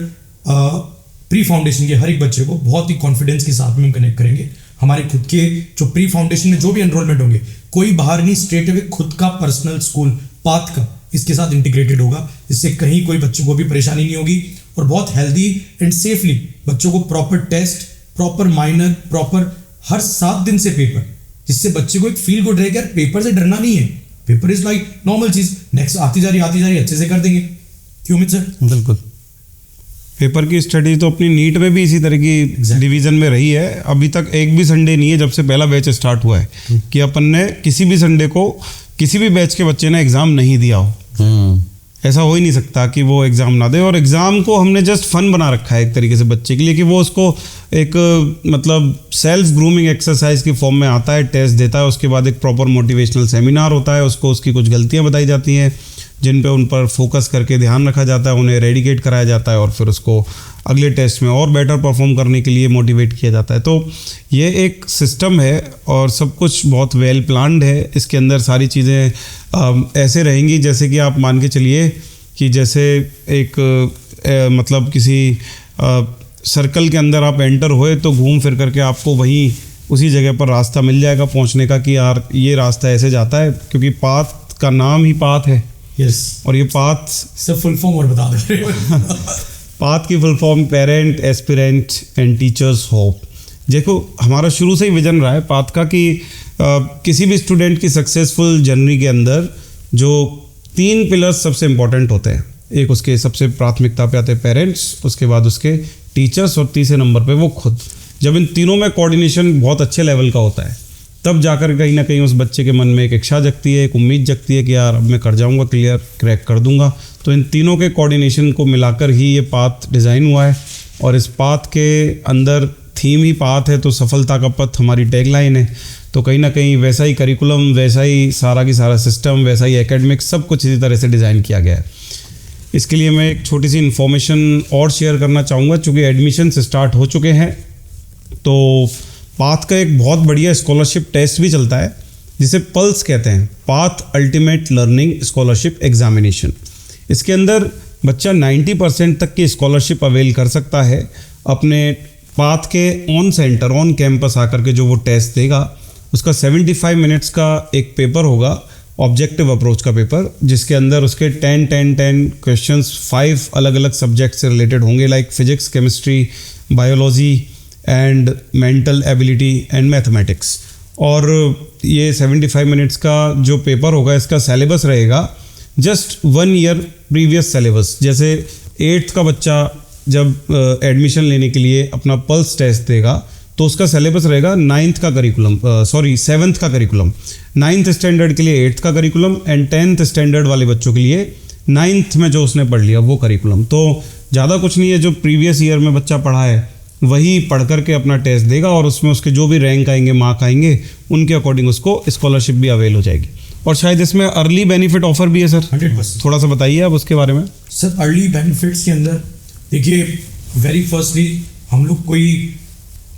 प्री फाउंडेशन के हर एक बच्चे को बहुत ही कॉन्फिडेंस के साथ में हम कनेक्ट करेंगे। हमारे खुद के जो प्री फाउंडेशन में जो भी एनरोलमेंट होंगे, कोई बाहर नहीं, स्ट्रेट अवे खुद का पर्सनल स्कूल पाथ का इसके साथ इंटीग्रेटेड होगा, जिससे कहीं कोई बच्चों को भी परेशानी नहीं होगी, और बहुत हेल्दी एंड सेफली बच्चों को proper test, proper minor, proper हर 7 दिन से पेपर, जिससे बच्चे को एक फील गुड रहेगा, यार पेपर से डरना नहीं है, पेपर इज लाइक नॉर्मल चीज, नेक्स्ट आती जा रही अच्छे से कर देंगे। क्यों मित सर? बिल्कुल। पेपर की स्टडी तो अपनी नीट में भी इसी तरह की डिवीज़न में रही है। अभी तक एक भी संडे नहीं है जब से पहला बैच स्टार्ट हुआ है कि अपन ने किसी भी संडे को किसी भी बैच के बच्चे ने एग्ज़ाम नहीं दिया हो। ऐसा हो ही नहीं सकता कि वो एग्ज़ाम ना दे। और एग्ज़ाम को हमने जस्ट फन बना रखा है एक तरीके से बच्चे के लिए, कि वो उसको एक मतलब सेल्फ ग्रूमिंग एक्सरसाइज की फॉर्म में आता है, टेस्ट देता है, उसके बाद एक प्रॉपर मोटिवेशनल सेमिनार होता है, उसको उसकी कुछ गलतियाँ बताई जाती हैं जिन पे उन पर फोकस करके ध्यान रखा जाता है, उन्हें रेडिकेट कराया जाता है, और फिर उसको अगले टेस्ट में और बेटर परफॉर्म करने के लिए मोटिवेट किया जाता है। तो ये एक सिस्टम है और सब कुछ बहुत वेल प्लान्ड है। इसके अंदर सारी चीज़ें ऐसे रहेंगी जैसे कि आप मान के चलिए कि जैसे एक मतलब किसी सर्कल के अंदर आप एंटर हुए तो घूम फिर करके आपको वहीं उसी जगह पर रास्ता मिल जाएगा पहुंचने का, कि यार ये रास्ता ऐसे जाता है, क्योंकि पाथ का नाम ही पाथ है। यस। और ये पाथ सब फुल फॉर्म और बता दे। पाथ की full form parent, aspirant and teachers hope. देखो हमारा शुरू से ही विजन रहा है पाथ का कि किसी भी स्टूडेंट की सक्सेसफुल जर्नी के अंदर जो 3 पिलर्स सबसे इम्पॉर्टेंट होते हैं। एक उसके सबसे प्राथमिकता पे आते हैं पेरेंट्स, उसके बाद उसके टीचर्स, और तीसरे नंबर पे वो खुद। जब इन तीनों में कोऑर्डिनेशन बहुत अच्छे लेवल का होता है तब जाकर कहीं ना कहीं उस बच्चे के मन में एक इच्छा जगती है, एक उम्मीद जगती है कि यार अब मैं कर जाऊंगा, क्लियर क्रैक कर दूंगा। तो इन तीनों के कोऑर्डिनेशन को मिलाकर ही ये पाथ डिज़ाइन हुआ है, और इस पाथ के अंदर थीम ही पाथ है, तो सफलता का पथ हमारी टैगलाइन है। तो कहीं ना कहीं वैसा ही करिकुलम, वैसा ही सारा की सारा सिस्टम, वैसा ही एकेडमिक, सब कुछ इसी तरह से डिज़ाइन किया गया है। इसके लिए मैं एक छोटी सी इन्फॉर्मेशन और शेयर करना चाहूँगा, चूँकि एडमिशन स्टार्ट हो चुके हैं। तो पाथ का एक बहुत बढ़िया स्कॉलरशिप टेस्ट भी चलता है जिसे पल्स कहते हैं, path ultimate learning scholarship examination. इसके अंदर बच्चा 90% तक की स्कॉलरशिप अवेल कर सकता है अपने पाथ के ऑन सेंटर, ऑन कैंपस आकर के जो वो टेस्ट देगा। उसका 75 मिनट्स का एक पेपर होगा, ऑब्जेक्टिव अप्रोच का पेपर, जिसके अंदर उसके 10 क्वेश्चंस 5 अलग अलग सब्जेक्ट से रिलेटेड होंगे, like physics, chemistry, biology and mental ability and mathematics. और ये 75 मिनट्स का जो पेपर होगा, इसका सिलेबस रहेगा जस्ट 1 ईयर प्रीवियस सिलेबस। जैसे 8th का बच्चा जब एडमिशन लेने के लिए अपना पल्स टेस्ट देगा तो उसका सिलेबस रहेगा 9th का करिकुलम, 7th का करिकुलम, 9th स्टैंडर्ड के लिए 8th का करिकुलम, एंड 10th स्टैंडर्ड वाले बच्चों के लिए 9th में जो उसने पढ़ लिया वो करिकुलम। तो ज़्यादा कुछ नहीं है, जो प्रीवियस ईयर में बच्चा पढ़ा है वही पढ़ करके अपना टेस्ट देगा, और उसमें उसके जो भी रैंक आएंगे, मार्क आएंगे, उनके अकॉर्डिंग उसको स्कॉलरशिप भी अवेल हो जाएगी। और शायद इसमें अर्ली बेनिफिट ऑफर भी है सर, 100%। थोड़ा सा बताइए आप उसके बारे में। सर अर्ली बेनिफिट्स के अंदर देखिए, वेरी फर्स्टली हम लोग कोई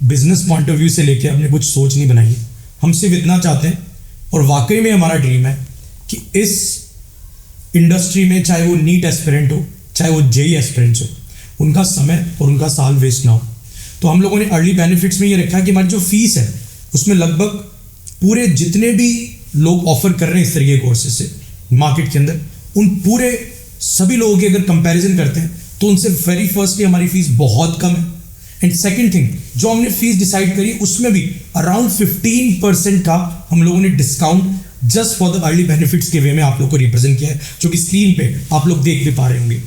बिजनेस पॉइंट ऑफ व्यू से लेके हमने कुछ सोच नहीं बनाई, हम सिर्फ इतना चाहते हैं, और वाकई में हमारा ड्रीम है कि इस इंडस्ट्री में चाहे वो नीट एस्पिरेंट हो, चाहे वो जेई एस्पिरेंट्स हो, उनका समय और उनका साल वेस्ट ना हो। तो हम लोगों ने अर्ली बेनिफिट्स में ये रखा कि हमारी जो फीस है उसमें लगभग पूरे जितने भी लोग ऑफर कर रहे हैं इस तरीके के कोर्सेज से मार्केट के अंदर, उन पूरे सभी लोगों की अगर कंपैरिजन करते हैं तो उनसे वेरी फर्स्टली हमारी फीस बहुत कम है। एंड सेकंड थिंग, जो हमने फीस डिसाइड करी उसमें भी अराउंड 15% का हम लोगों ने discount just for the early benefits के वे में आप लोग को रिप्रेजेंट किया है, जो कि स्क्रीन पे आप लोग देख भी पा रहे होंगे।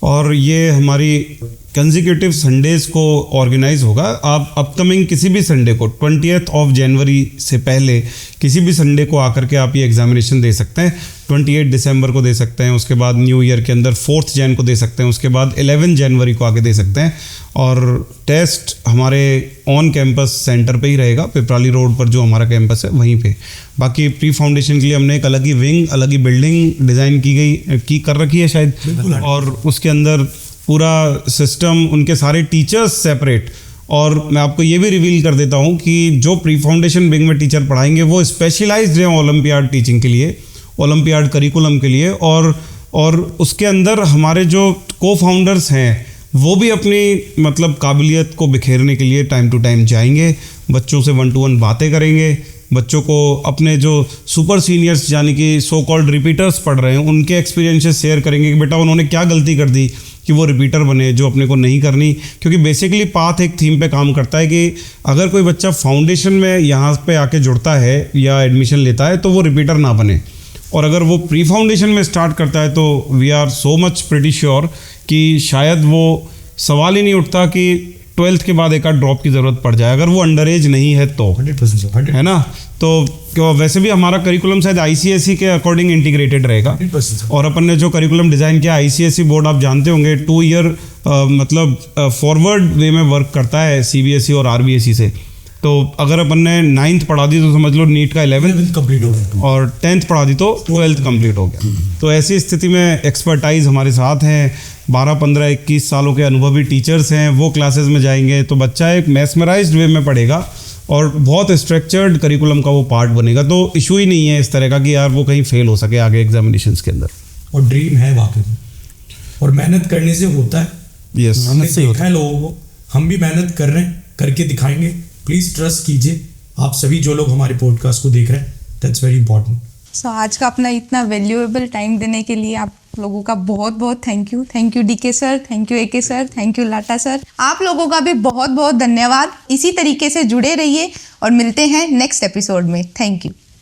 और ये हमारी कंसेक्यूटिव संडेज को ऑर्गेनाइज होगा। आप अपकमिंग किसी भी संडे को 20th ऑफ जनवरी से पहले किसी भी संडे को आकर के आप ये एग्जामिनेशन दे सकते हैं। 28 दिसंबर को दे सकते हैं, उसके बाद न्यू ईयर के अंदर 4 जैन को दे सकते हैं, उसके बाद 11 जनवरी को आके दे सकते हैं। और टेस्ट हमारे ऑन कैंपस सेंटर पे ही रहेगा, पिपराली रोड पर जो हमारा कैंपस है वहीं पे। बाकी प्री फाउंडेशन के लिए हमने एक अलग ही विंग, अलग ही बिल्डिंग डिज़ाइन कर रखी है शायद, और उसके अंदर पूरा सिस्टम, उनके सारे टीचर्स सेपरेट। और मैं आपको ये भी रिवील कर देता हूँ कि जो प्री फाउंडेशन विंग में टीचर पढ़ाएंगे वो स्पेशलाइज्ड हैं ओलंपियाड टीचिंग के लिए, ओलंपियाड करिकुलम के लिए। और उसके अंदर हमारे जो को फाउंडर्स हैं वो भी अपनी मतलब काबिलियत को बिखेरने के लिए टाइम टू टाइम जाएंगे, बच्चों से 1-to-1 बातें करेंगे, बच्चों को अपने जो सुपर सीनियर्स यानी कि सो कॉल्ड रिपीटर्स पढ़ रहे हैं उनके एक्सपीरियंसेस शेयर करेंगे कि बेटा उन्होंने क्या गलती कर दी कि वो रिपीटर बने, जो अपने को नहीं करनी। क्योंकि बेसिकली पाथ एक थीम पे काम करता है कि अगर कोई बच्चा फाउंडेशन में यहाँ पे आके जुड़ता है या एडमिशन लेता है तो वो रिपीटर ना बने, और अगर वो प्री फाउंडेशन में स्टार्ट करता है तो we are so much pretty sure कि शायद वो सवाल ही नहीं उठता कि 12th के बाद एक आध ड्रॉप की ज़रूरत पड़ जाए, अगर वो अंडर एज नहीं है तो 100% है ना। तो वैसे भी हमारा करिकुलम शायद ICSE के अकॉर्डिंग इंटीग्रेटेड रहेगा। 100%। और अपन ने जो करिकुलम डिज़ाइन किया, ICSE बोर्ड आप जानते होंगे 2 ईयर मतलब फॉरवर्ड वे में वर्क करता है CBSE और RBSE से। तो अगर अपन ने 9th पढ़ा दी तो समझ लो नीट का 11th कंप्लीट हो गया, और 10th पढ़ा दी तो 12th कंप्लीट हो गया। तो ऐसी स्थिति में एक्सपर्टाइज हमारे साथ हैं, 12, 15, 21 सालों के अनुभवी टीचर्स हैं, वो क्लासेस में जाएंगे तो बच्चा एक मैस्मराइज्ड वे में पढ़ेगा और बहुत स्ट्रक्चर्ड करिकुलम का वो पार्ट बनेगा। तो इशू ही नहीं है इस तरह का कि यार वो कहीं फेल हो सके आगे एग्जामिनेशंस के अंदर। और ड्रीम है वाकई में, और मेहनत करने से होता है। यस, मेहनत से ही होता देखा है लोगों को, हम भी मेहनत कर रहे हैं, करके दिखाएंगे। प्लीज़ ट्रस्ट कीजिए आप सभी जो लोग हमारे पॉडकास्ट को देख रहे हैं, दैट्स वेरी इंपॉर्टेंट। सो आज का अपना इतना वैल्यूएबल टाइम देने के लिए आप लोगों का बहुत बहुत thank you. Thank you DK sir, thank you AK sir, thank you Lata sir. आप लोगों का भी बहुत बहुत धन्यवाद। इसी तरीके से जुड़े रहिए और मिलते हैं नेक्स्ट एपिसोड में। Thank you.